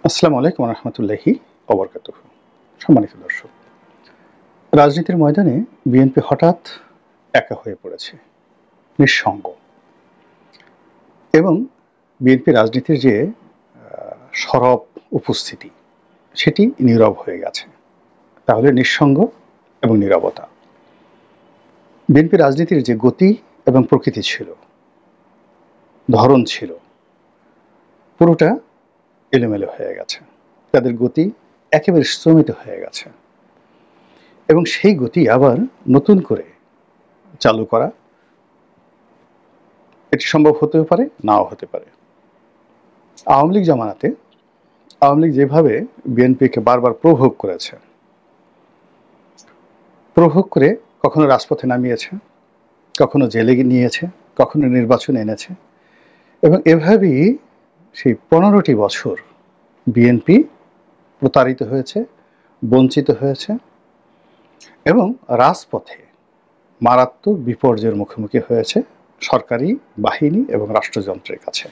আসসালামু আলাইকুম রহমতুল্লাহি ওবরকাতুহু। সম্মানিত দর্শক, রাজনীতির ময়দানে বিএনপি হঠাৎ একা হয়ে পড়েছে, নিঃসঙ্গ। এবং বিএনপি রাজনীতির যে সরব উপস্থিতি, সেটি নীরব হয়ে গেছে। তাহলে নিঃসঙ্গ এবং নীরবতা। বিএনপি রাজনীতির যে গতি এবং প্রকৃতি ছিল, ধরন ছিল, পুরোটা এলোমেলো হয়ে গেছে। তাদের গতি একেবারে স্তমিত হয়ে গেছে এবং সেই গতি আবার নতুন করে চালু করা এটি সম্ভব হতেও পারে, নাও হতে পারে। আওয়ামী লীগ জামানাতে আওয়ামী লীগ যেভাবে বিএনপিকে বারবার প্রভোগ করেছে, প্রভোগ করে কখনো রাজপথে নামিয়েছে, কখনো জেলে নিয়েছে, কখনো নির্বাচনে এনেছে, এবং এভাবেই সেই 15টি বছর বিএনপি প্রতারিত হয়েছে, বঞ্চিত হয়েছে এবং রাজপথে মারাত্মক বিপর্যয়ের মুখোমুখি হয়েছে সরকারি বাহিনী এবং রাষ্ট্রযন্ত্রের কাছে।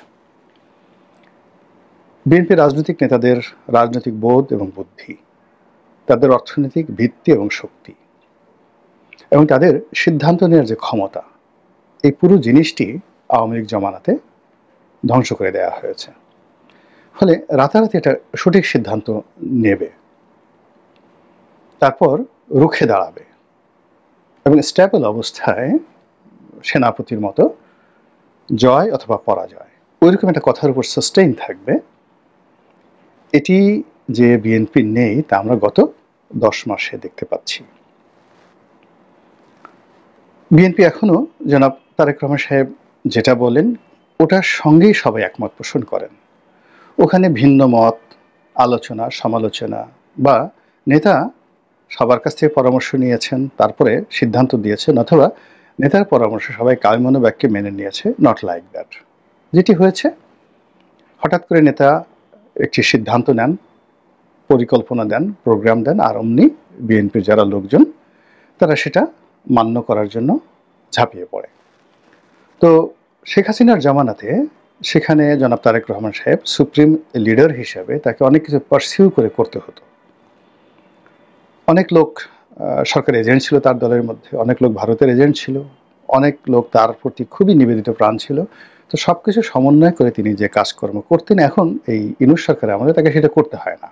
বিএনপি রাজনৈতিক নেতাদের রাজনৈতিক বোধ এবং বুদ্ধি, তাদের অর্থনৈতিক ভিত্তি এবং শক্তি এবং তাদের সিদ্ধান্ত নেওয়ার যে ক্ষমতা, এই পুরো জিনিসটি আওয়ামী লীগ জমানাতে ধ্বংস করে দেওয়া হয়েছে। ফলে রাতারাতি এটা সঠিক সিদ্ধান্ত নেবে, তারপর রুখে দাঁড়াবে এবং স্ট্যাবল অবস্থায় সেনাপতির মতো জয় অথবা পরাজয়, ওইরকম একটা কথার উপর সাস্টেইন থাকবে। এটি যে বিএনপি নেই তা আমরা গত 10 মাসে দেখতে পাচ্ছি। বিএনপি এখনো জনাব তারেক রহমান সাহেব যেটা বলেন ওটার সঙ্গেই সবাই একমত পোষণ করেন। ওখানে ভিন্ন মত, আলোচনা, সমালোচনা বা নেতা সবার কাছ থেকে পরামর্শ নিয়েছেন, তারপরে সিদ্ধান্ত দিয়েছেন, অথবা নেতার পরামর্শ সবাই কায়মনোবাক্যে মেনে নিয়েছে, নট লাইক দ্যাট। যেটি হয়েছে, হঠাৎ করে নেতা একটি সিদ্ধান্ত নেন, পরিকল্পনা দেন, প্রোগ্রাম দেন, আর অমনি বিএনপির যারা লোকজন তারা সেটা মান্য করার জন্য ঝাঁপিয়ে পড়ে। তো শেখ হাসিনার জামানাতে সেখানে জনাব তারেক রহমান সাহেব সুপ্রিম লিডার হিসেবে তাকে অনেক কিছু পারসিউ করে করতে হতো। অনেক লোক সরকারি এজেন্ট ছিল তার দলের মধ্যে, অনেক লোক ভারতের এজেন্ট ছিল, অনেক লোক তার প্রতি খুবই নিবেদিত প্রাণ ছিল। তো সব কিছু সমন্বয় করে তিনি যে কাজকর্ম করতেন, এখন এই ইউনূস সরকারের আমলে তাকে সেটা করতে হয় না।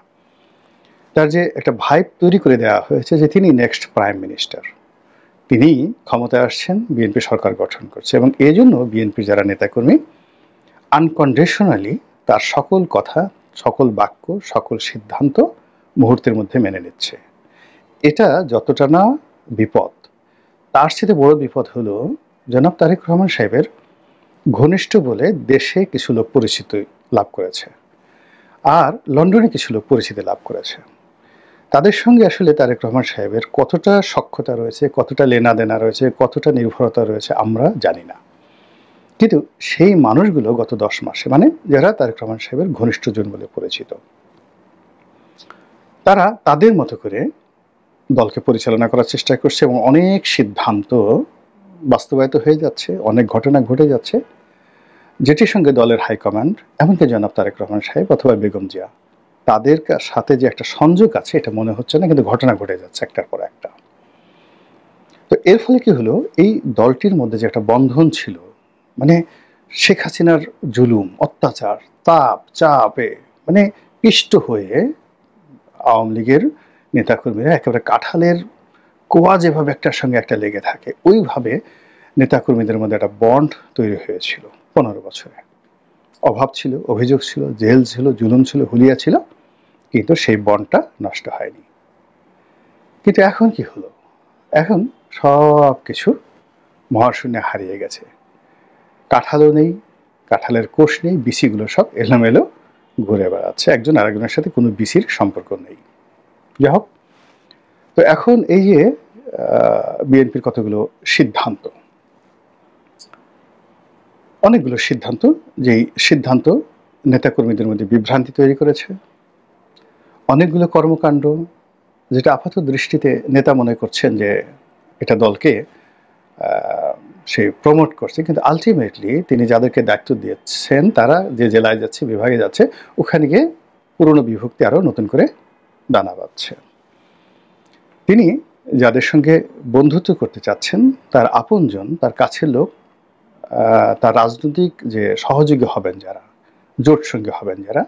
তার যে একটা ভাইব তৈরি করে দেওয়া হয়েছে যে তিনি নেক্সট প্রাইম মিনিস্টার, তিনি ক্ষমতায় আসছেন, বিএনপি সরকার গঠন করছে, এবং এই জন্য বিএনপির যারা নেতাকর্মী আনকন্ডিশনালি তার সকল কথা, সকল বাক্য, সকল সিদ্ধান্ত মুহূর্তের মধ্যে মেনে নিচ্ছে। এটা যতটা না বিপদ, তার চেয়ে বড় বিপদ হলো জনাব তারেক রহমান সাহেবের ঘনিষ্ঠ বলে দেশে কিছু লোক পরিচিতি লাভ করেছে, আর লন্ডনে কিছু লোক পরিচিতি লাভ করেছে। তাদের সঙ্গে আসলে তারেক রহমান সাহেবের কতটা সখ্যতা রয়েছে, কতটা লেনাদেনা রয়েছে, কতটা নির্ভরতা রয়েছে আমরা জানি না। কিন্তু সেই মানুষগুলো গত 10 মাসে, মানে যারা তারেক রহমান সাহেবের ঘনিষ্ঠজন বলে পরিচিত, তারা তাদের মতো করে দলকে পরিচালনা করার চেষ্টা করছে এবং অনেক সিদ্ধান্ত বাস্তবায়িত হয়ে যাচ্ছে, অনেক ঘটনা ঘটে যাচ্ছে, যেটির সঙ্গে দলের হাইকমান্ড, এমনকি জনাব তারেক রহমান সাহেব অথবা বেগম জিয়া, তাদের সাথে যে একটা সংযোগ আছে এটা মনে হচ্ছে না, কিন্তু ঘটনা ঘটে যাচ্ছে একটার পর একটা। তো এর ফলে কি হলো, এই দলটির মধ্যে যে একটা বন্ধন ছিল, মানে শেখ হাসিনার জুলুম, অত্যাচার, তাপ, চাপে মানে পিষ্ট হয়ে আওয়ামী লীগের নেতাকর্মীরা একেবারে কাঁঠালের কোয়া যেভাবে একটার সঙ্গে একটা লেগে থাকে, ওইভাবে নেতাকর্মীদের মধ্যে একটা বন্ড তৈরি হয়েছিল 15 বছরে। অভাব ছিল, অভিযোগ ছিল, জেল ছিল, জুলুম ছিল, হুলিয়া ছিল, কিন্তু সেই বন্ডটা নষ্ট হয়নি। কিন্তু এখন কি হলো, এখন সব কিছু মহাশূন্যে হারিয়ে গেছে। কাঁঠালও নেই, কাঁঠালের কোষ নেই, বিসিগুলো সব এলোমেলো ঘুরে বেড়াচ্ছে, একজন আরেকজনের সাথে কোনো বিসির সম্পর্ক নেই। যাই হোক, তো এখন এই যে বিএনপির কতগুলো সিদ্ধান্ত, অনেকগুলো সিদ্ধান্ত, যেই সিদ্ধান্ত নেতাকর্মীদের মধ্যে বিভ্রান্তি তৈরি করেছে, অনেকগুলো কর্মকাণ্ড যেটা আপাত দৃষ্টিতে নেতা মনে করছেন যে এটা দলকে সে প্রমোট করছে, কিন্তু আলটিমেটলি তিনি যাদেরকে দায়িত্ব দিয়েছেন তারা যে জেলায় যাচ্ছে, বিভাগে যাচ্ছে, ওখানে গিয়ে পুরনো বিভক্তি আরও নতুন করে দানা বাঁধছে। তিনি যাদের সঙ্গে বন্ধুত্ব করতে চাচ্ছেন, তার আপনজন, তার কাছের লোক, তার রাজনৈতিক যে সহযোগী হবেন যারা, জোট সঙ্গী হবেন যারা,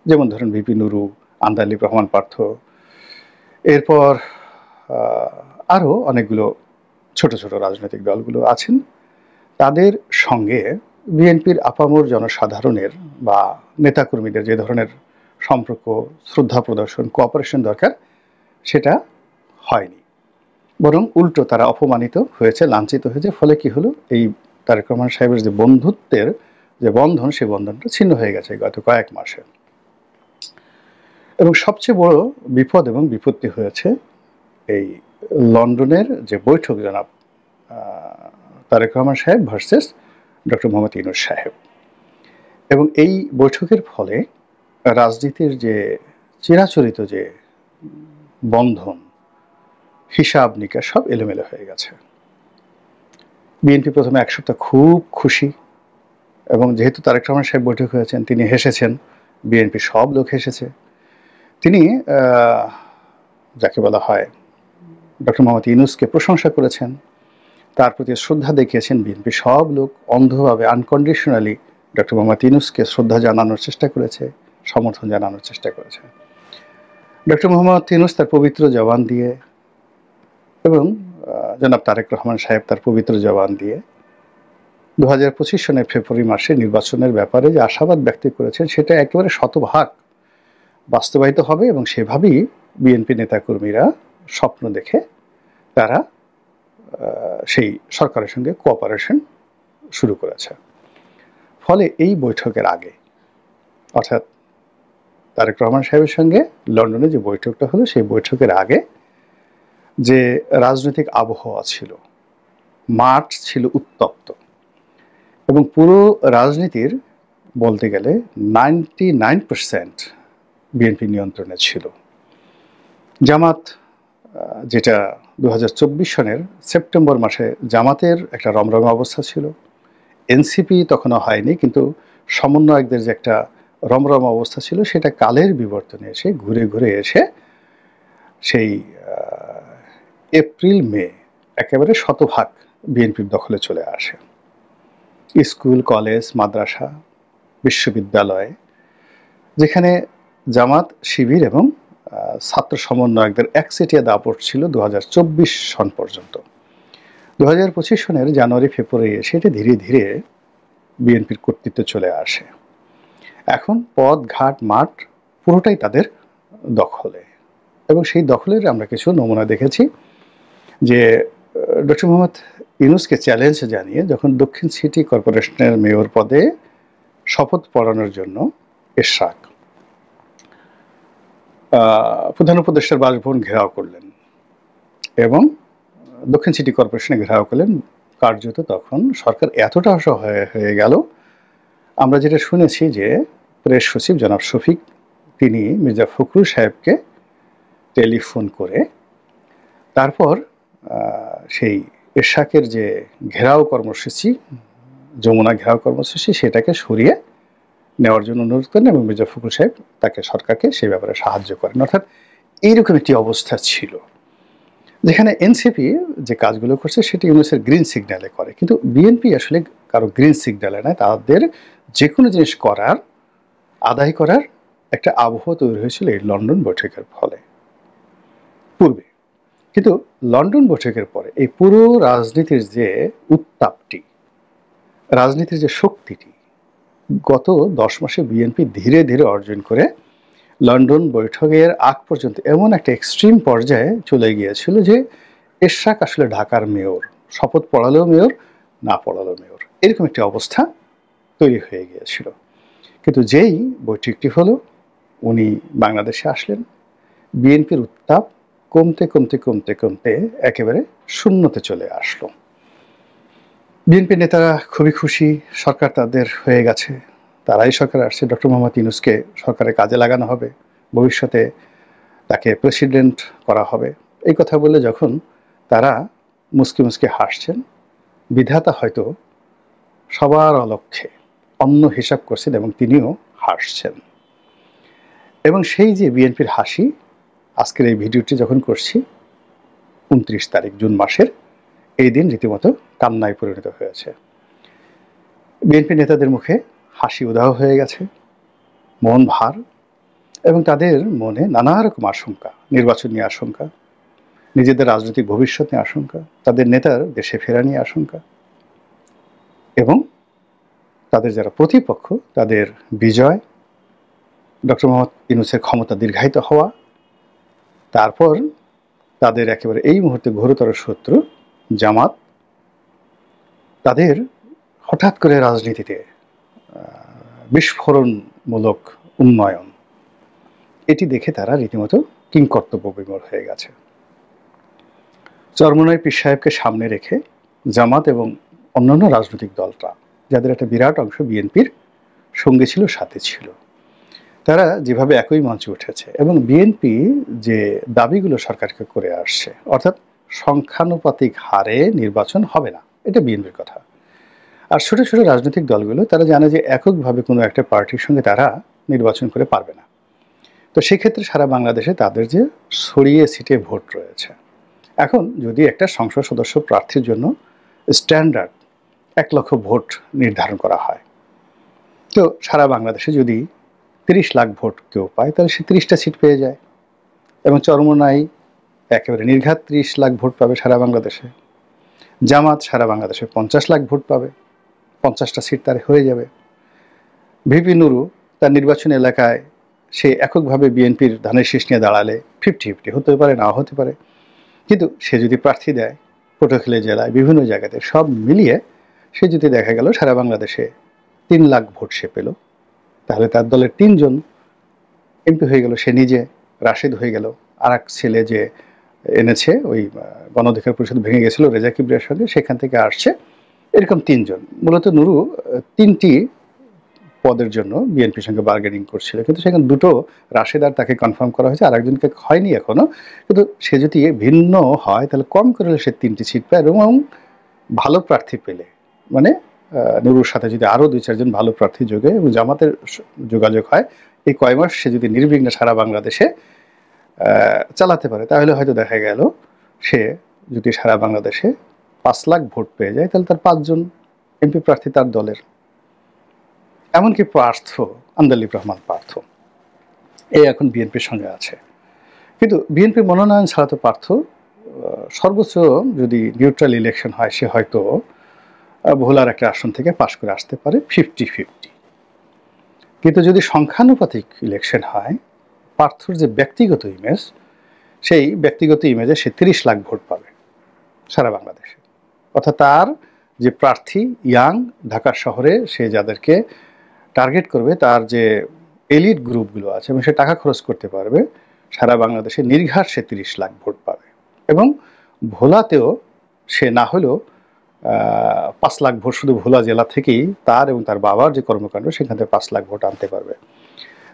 যেমন ধরেন ভিপি নুরু, আন্দালিব রহমান পার্থ, এরপর আরও অনেকগুলো ছোট ছোট রাজনৈতিক দলগুলো আছেন, তাদের সঙ্গে বিএনপির আপামর জনসাধারণের বা নেতাকর্মীদের যে ধরনের সম্পর্ক, শ্রদ্ধা প্রদর্শন, কোঅপারেশন দরকার, সেটা হয়নি। বরং উল্টো তারা অপমানিত হয়েছে, লাঞ্ছিত হয়েছে। ফলে কি হলো, এই তারেক রহমান সাহেবের যে বন্ধুত্বের যে বন্ধন, সেই বন্ধনটা ছিন্ন হয়ে গেছে গত কয়েক মাসে। এবং সবচেয়ে বড় বিপদ এবং বিপত্তি হয়েছে এই লন্ডনের যে বৈঠক, জনাব তারেক রহমান সাহেব ভার্সেস ডক্টর মোহাম্মদ ইউনূস সাহেব। এবং এই বৈঠকের ফলে রাজনীতির যে চিরাচরিত যে বন্ধন, হিসাব নিকাশ সব এলোমেলো হয়ে গেছে। বিএনপি প্রথমে এক সপ্তাহ খুব খুশি, এবং যেহেতু তারেক রহমান সাহেব বৈঠক হয়েছেন, তিনি হেসেছেন, বিএনপি সব লোক হেসেছে। তিনি যাকে বলা হয় ডক্টর মোহাম্মদ ইউনূসকে প্রশংসা করেছেন, তার প্রতি শ্রদ্ধা দেখিয়েছেন। বিএনপি সব লোক অন্ধভাবে আনকন্ডিশনালি ডক্টর মোহাম্মদ ইউনূসকে শ্রদ্ধা জানানোর চেষ্টা করেছে, সমর্থন জানানোর চেষ্টা করেছে। ডক্টর মোহাম্মদ ইউনূস তার পবিত্র জবান দিয়ে এবং জনাব তারেক রহমান সাহেব তার পবিত্র জবান দিয়ে 2025 সনের ফেব্রুয়ারি মাসে নির্বাচনের ব্যাপারে যে আশাবাদ ব্যক্ত করেছেন, সেটা একেবারে শতভাগ বাস্তবায়িত হবে। এবং সেভাবেই বিএনপি নেতাকর্মীরা স্বপ্ন দেখে তারা সেই সরকারের সঙ্গে কোঅপারেশন শুরু করেছে। ফলে এই বৈঠকের আগে, অর্থাৎ তারেক রহমান সাহেবের সঙ্গে লন্ডনে যে বৈঠকটা হলো, সেই বৈঠকের আগে যে রাজনৈতিক আবহাওয়া ছিল, মাঠ ছিল উত্তপ্ত, এবং পুরো রাজনীতির বলতে গেলে 99% বিএনপি নিয়ন্ত্রণে ছিল। জামাত, যেটা 2024 সনের সেপ্টেম্বর মাসে জামাতের একটা রমরমা অবস্থা ছিল, এনসিপি তখনও হয়নি, কিন্তু সমন্বয়কদের যে একটা রমরমা অবস্থা ছিল, সেটা কালের বিবর্তনে এসে ঘুরে ঘুরে এসে সেই এপ্রিল মে একেবারে শতভাগ বিএনপির দখলে চলে আসে। স্কুল, কলেজ, মাদ্রাসা, বিশ্ববিদ্যালয়, যেখানে জামাত, শিবির এবং ছাত্র সমন্বয়কদের একচেটিয়া দাপট ছিল 2024 সন পর্যন্ত। 2025 সনের জানুয়ারি ফেব্রুয়ারি সেটা ধীরে ধীরে বিএনপির কর্তৃত্ব চলে আসে। এখন পথ ঘাট মাঠ পুরোটাই তাদের দখলে, এবং সেই দখলের আমরা কিছু নমুনা দেখেছি। যে ডক্টর মোহাম্মদ ইউনূসকে চ্যালেঞ্জ জানিয়ে যখন দক্ষিণ সিটি কর্পোরেশনের মেয়র পদে শপথ পড়ানোর জন্য এশরাক প্রধান উপদেষ্টার বাসভবন ঘেরাও করলেন এবং দক্ষিণ সিটি কর্পোরেশনে ঘেরাও করলেন, কার্যত তখন সরকার এতটা অসহায় হয়ে গেল। আমরা যেটা শুনেছি যে প্রেস সচিব জনাব শফিক, তিনি মির্জা ফখরুল সাহেবকে টেলিফোন করে তারপর সেই এশরাকের যে ঘেরাও কর্মসূচি, যমুনা ঘেরাও কর্মসূচি, সেটাকে সরিয়ে নেওয়ার জন্য অনুরোধ করেন, এবং মির্জা ফখরুল সাহেব তাকে, সরকারকে সেই ব্যাপারে সাহায্য করেন। অর্থাৎ এইরকম একটি অবস্থা ছিল, যেখানে এনসিপি যে কাজগুলো করছে সেটি ইউনূসের গ্রিন সিগন্যালে করে, কিন্তু বিএনপি আসলে কারো গ্রিন সিগন্যালে নয়, তাদের যে কোনো জিনিস করার, আদায় করার একটা আবহাওয়া তৈরি হয়েছিল এই লন্ডন বৈঠকের ফলে পূর্বে। কিন্তু লন্ডন বৈঠকের পরে এই পুরো রাজনীতির যে উত্তাপটি, রাজনীতির যে শক্তিটি, গত 10 মাসে বিএনপি ধীরে ধীরে অর্জন করে লন্ডন বৈঠকের আগ পর্যন্ত এমন একটা এক্সট্রিম পর্যায়ে চলে গিয়েছিল যে এশরাক আসলে ঢাকার মেয়র, শপথ পড়ালেও মেয়র, না পড়ালেও মেয়র, এরকম একটি অবস্থা তৈরি হয়ে গিয়েছিল। কিন্তু যেই বৈঠকটি হলো, উনি বাংলাদেশে আসলেন, বিএনপির উত্তাপ কমতে কমতে কমতে কমতে একেবারে শূন্যতে চলে আসলো। বিএনপি নেতারা খুবই খুশি, সরকার তাদের হয়ে গেছে, তারাই সরকার আসছে, ডক্টর মোহাম্মদ ইউনূসকে সরকারের কাজে লাগানো হবে, ভবিষ্যতে তাকে প্রেসিডেন্ট করা হবে। এই কথা বলে যখন তারা মুসকি মুসকি হাসছেন, বিধাতা হয়তো সবার অলক্ষ্যে অন্য হিসাব করছেন এবং তিনিও হাসছেন। এবং সেই যে বিএনপির হাসি, আজকের এই ভিডিওটি যখন করছি 29 তারিখ জুন মাসের, এই দিন রীতিমতো কান্নায় পরিণত হয়েছে। বিএনপি নেতাদের মুখে হাসি উধাও হয়ে গেছে, মন ভার, এবং তাদের মনে নানা রকম আশঙ্কা, নির্বাচন নিয়ে আশঙ্কা, নিজেদের রাজনৈতিক ভবিষ্যৎ নিয়ে আশঙ্কা, তাদের নেতার দেশে ফেরা নিয়ে আশঙ্কা, এবং তাদের যারা প্রতিপক্ষ তাদের বিজয়, ডক্টর মোহাম্মদ ইউনূসের ক্ষমতা দীর্ঘায়িত হওয়া, তারপর তাদের একেবারে এই মুহূর্তে ঘোরতর শত্রু জামাত, তাদের হঠাৎ করে রাজনীতিতে বিস্ফোরণমূলক উন্নয়ন, এটি দেখে তারা রীতিমতো কিংকর্তব্য বিমূঢ় হয়ে গেছে। চরমোনাই পীর সাহেবকে সামনে রেখে জামাত এবং অন্যান্য রাজনৈতিক দলটা, যাদের একটা বিরাট অংশ বিএনপির সঙ্গে ছিল, সাথে ছিল, তারা যেভাবে একই মঞ্চে উঠেছে এবং বিএনপি যে দাবিগুলো সরকারকে করে আসছে, অর্থাৎ সংখ্যানুপাতিক হারে নির্বাচন হবে না, এটা বিএনপির কথা। আর ছোট ছোট রাজনৈতিক দলগুলো তারা জানে যে এককভাবে কোনো একটা পার্টির সঙ্গে তারা নির্বাচন করে পারবে না। তো সেক্ষেত্রে সারা বাংলাদেশে তাদের যে ছড়িয়ে ছিটে ভোট রয়েছে, এখন যদি একটা সংসদ সদস্য প্রার্থীর জন্য স্ট্যান্ডার্ড 1 লক্ষ ভোট নির্ধারণ করা হয়, তো সারা বাংলাদেশে যদি 30 লাখ ভোট কেউ পায়, তাহলে সে 30টা সিট পেয়ে যায়। এবং চরমোনাই একেবারে নির্ঘাত 30 লাখ ভোট পাবে সারা বাংলাদেশে। জামাত সারা বাংলাদেশে 50 লাখ ভোট পাবে, 50টা সিট তার হয়ে যাবে। ভিপি নুরু তার নির্বাচনী এলাকায় সে এককভাবে বিএনপির ধানের শীষ নিয়ে দাঁড়ালে 50-50 হতে পারে, নাও হতে পারে, কিন্তু সে যদি প্রার্থী দেয় পটুয়াখালী জেলায় বিভিন্ন জায়গাতে, সব মিলিয়ে সে যদি দেখা গেল সারা বাংলাদেশে 3 লাখ ভোট সে পেল, তাহলে তার দলের 3 জন এমপি হয়ে গেল, সে নিজে রাশেদ হয়ে গেল, আর এক ছেলে যে এনেছে ওই গণ অধিকার পরিষদ ভেঙে গেছিল রেজা কিবরিয়ার সঙ্গে, সেখান থেকে আসছে, এরকম 3 জন। মূলত নুরু 3টি পদের জন্য বিএনপির সঙ্গে বার্গেনিং করছিল, কিন্তু সেখানে 2টো রাশেদ আর তাকে কনফার্ম করা হয়েছে, আর একজনকে হয়নি এখনো। কিন্তু সে যদি ভিন্ন হয় তাহলে কম করে সে 3টি সিট পায়, এবং ভালো প্রার্থী পেলে, মানে নুরুর সাথে যদি আরও 2-4 জন ভালো প্রার্থী যোগে এবং জামাতের যোগাযোগ হয়, এই কয় মাস সে যদি নির্বিঘ্নে সারা বাংলাদেশে চালাতে পারে, তাহলে হয়তো দেখা গেল সে যদি সারা বাংলাদেশে 5 লাখ ভোট পেয়ে যায়, তাহলে তার 5 জন এমপি প্রার্থী তার দলের। এমনকি পার্থ, আন্দালিব রহমান পার্থ, এই এখন বিএনপির সঙ্গে আছে। কিন্তু বিএনপি মনোনয়ন ছাড়া তো পার্থ সর্বোচ্চ যদি নিউট্রাল ইলেকশন হয়, সে হয়তো ভোলার একটা আসন থেকে পাশ করে আসতে পারে 50-50। কিন্তু যদি সংখ্যানুপাতিক ইলেকশন হয়, পার্থর যে ব্যক্তিগত ইমেজ, সেই ব্যক্তিগত ইমেজে সে 30 লাখ ভোট পাবে সারা বাংলাদেশে। অর্থাৎ তার যে প্রার্থী ইয়াং, ঢাকা শহরে সে যাদেরকে টার্গেট করবে, তার যে এলিট গ্রুপগুলো আছে, এবং সে টাকা খরচ করতে পারবে, সারা বাংলাদেশে নির্ঘাত সে 30 লাখ ভোট পাবে। এবং ভোলাতেও সে না হলেও 5 লাখ ভোট শুধু ভোলা জেলা থেকেই তার এবং তার বাবার যে কর্মকাণ্ড, সেখান থেকে 5 লাখ ভোট আনতে পারবে।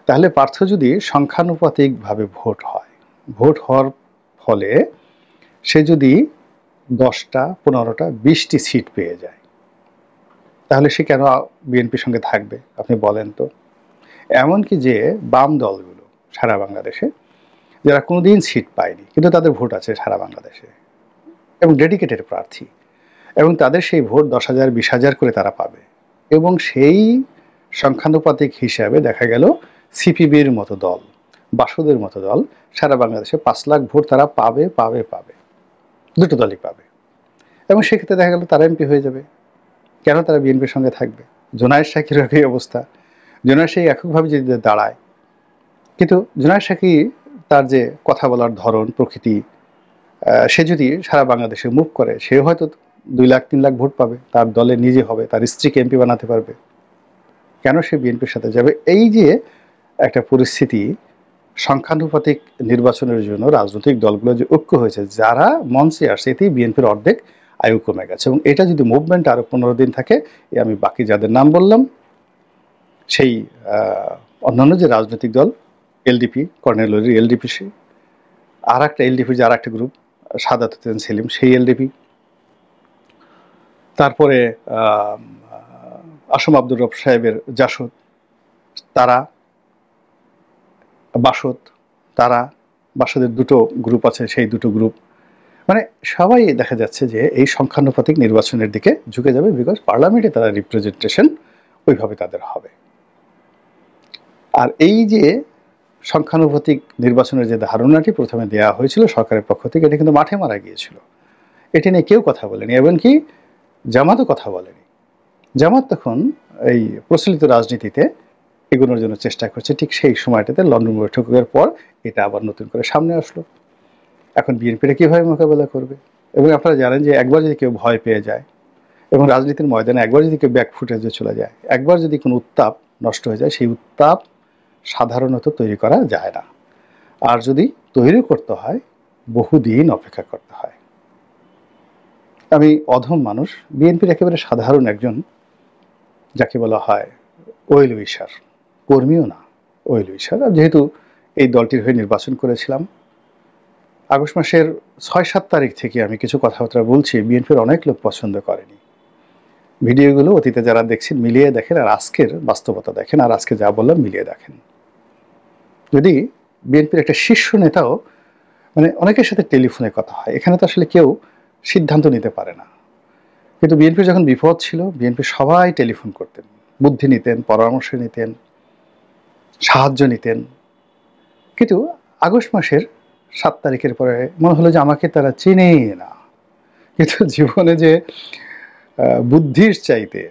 তাহলে পার্থ যদি সংখ্যানুপাতিকভাবে ভোট হয়, ভোট হওয়ার ফলে সে যদি 10টা, 15টা, 20টি সিট পেয়ে যায়, তাহলে সে কেন বিএনপির সঙ্গে থাকবে আপনি বলেন তো? এমনকি যে বাম দলগুলো সারা বাংলাদেশে, যারা কোনোদিন সিট পায়নি কিন্তু তাদের ভোট আছে সারা বাংলাদেশে এবং ডেডিকেটেড প্রার্থী, এবং তাদের সেই ভোট 10,000, 20,000 করে তারা পাবে, এবং সেই সংখ্যানুপাতিক হিসাবে দেখা গেল সিপিবির মতো দল, বাসদের মতো দল সারা বাংলাদেশে 5 লাখ ভোট তারা পাবে পাবে পাবে, দুটো দলই পাবে, এবং সেক্ষেত্রে দেখা গেল তারা এমপি হয়ে যাবে। কেন তারা বিএনপির সঙ্গে থাকবে? জোনায়েদ শাকির এই অবস্থা। জোনায়েদ শাকি এককভাবে যদি দাঁড়ায়, কিন্তু জোনায়েদ শাকি তার যে কথা বলার ধরন, প্রকৃতি, সে যদি সারা বাংলাদেশে মুভ করে, সে হয়তো 2 লাখ 3 লাখ ভোট পাবে, তার দলে নিজে হবে, তার স্ত্রীকে এমপি বানাতে পারবে। কেন সে বিএনপির সাথে যাবে? এই যে একটা পরিস্থিতি, সংখ্যানুপাতিক নির্বাচনের জন্য রাজনৈতিক দলগুলো যে ঐক্য হয়েছে, যারা মঞ্চে আসে, এতেই বিএনপির অর্ধেক আয়ু কমে গেছে। এবং এটা যদি মুভমেন্ট আরো 15 দিন থাকে, আমি বাকি যাদের নাম বললাম, সেই অন্যান্য যে রাজনৈতিক দল, এলডিপি, কর্নেল ওলির এলডিপি, আর একটা এলডিপির যে আর একটা গ্রুপ, সাদাত হোসেন সেলিম, সেই এলডিপি, তারপরে আসম আব্দুর রব সাহেবের জাসদ, তারা, বাসদ, তারা, বাসদের দুটো গ্রুপ আছে, সেই দুটো গ্রুপ, মানে সবাই দেখা যাচ্ছে যে এই সংখ্যানুপাতিক নির্বাচনের দিকে ঝুঁকে যাবে, বিকজ পার্লামেন্টে তারা রিপ্রেজেন্টেশন ওইভাবে তাদের হবে। আর এই যে সংখ্যানুপাতিক নির্বাচনের যে ধারণাটি প্রথমে দেওয়া হয়েছিল সরকারের পক্ষ থেকে, এটা কিন্তু মাঠে মারা গিয়েছিল। এটি নিয়ে কেউ কথা বলেনি, এমনকি জামাতও কথা বলেনি। জামাত তখন এই প্রচলিত রাজনীতিতে এগোনোর জন্য চেষ্টা করছে। ঠিক সেই সময়টাতে লন্ডন বৈঠকের পর এটা আবার নতুন করে সামনে আসলো। এখন বিএনপিটা কীভাবে মোকাবেলা করবে? এবং আপনারা জানেন যে একবার যদি কেউ ভয় পেয়ে যায় এবং রাজনীতির ময়দানে একবার যদি কেউ ব্যাক ফুটেজে চলে যায়, একবার যদি কোনো উত্তাপ নষ্ট হয়ে যায়, সেই উত্তাপ সাধারণত তৈরি করা যায় না। আর যদি তৈরি করতে হয় বহুদিন অপেক্ষা করতে হয়। আমি অধম মানুষ, বিএনপির একেবারে সাধারণ একজন, যাকে বলা হয় ওয়েল উইশার, কর্মীও না, ওয়েল উইশার। আর যেহেতু এই দলটির হয়ে নির্বাচন করেছিলাম, আগস্ট মাসের ৬-৭ তারিখ থেকে আমি কিছু কথাবার্তা বলছি, বিএনপির অনেক লোক পছন্দ করেনি। ভিডিওগুলো অতীতে যারা দেখছেন মিলিয়ে দেখেন, আর আজকের বাস্তবতা দেখেন, আর আজকে যা বললাম মিলিয়ে দেখেন। যদি বিএনপির একটা শীর্ষ নেতাও, মানে অনেকের সাথে টেলিফোনে কথা হয়, এখানে তো আসলে কেউ সিদ্ধান্ত নিতে পারে না, কিন্তু বিএনপির যখন বিপদ ছিল, বিএনপির সবাই টেলিফোন করতেন, বুদ্ধি নিতেন, পরামর্শ নিতেন, সাহায্য নিতেন। কিন্তু আগস্ট মাসের ৭ তারিখের পরে মনে হলো যে আমাকে তারা চেনেই না। কিন্তু জীবনে যে বুদ্ধির চাইতে,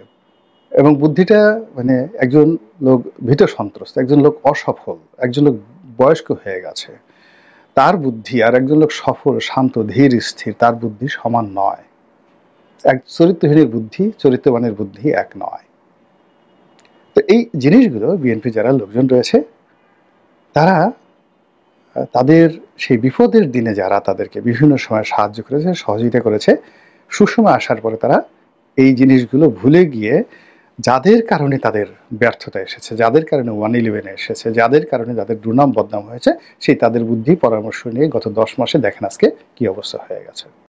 এবং বুদ্ধিটা মানে একজন লোক ভীত সন্ত্রস্ত, একজন লোক অসফল, একজন লোক বয়স্ক হয়ে গেছে, তার বুদ্ধি আর একজন লোক সফল, শান্ত, ধীর, স্থির, তার বুদ্ধি সমান নয়। এক চরিত্রহীনের বুদ্ধি চরিত্রবানের বুদ্ধি এক নয়। তো এই জিনিসগুলো বিএনপি যারা লোকজন রয়েছে, তারা তাদের সেই বিপদের দিনে যারা তাদেরকে বিভিন্ন সময় সাহায্য করেছে, সহযোগিতা করেছে, সুসময় আসার পরে তারা এই জিনিসগুলো ভুলে গিয়ে, যাদের কারণে তাদের ব্যর্থতা এসেছে, যাদের কারণে 111 এসেছে, যাদের কারণে যাদের দুর্নাম বদনাম হয়েছে, সেই তাদের বুদ্ধি পরামর্শ নিয়ে গত 10 মাসে দেখেন আজকে কি অবস্থা হয়ে গেছে।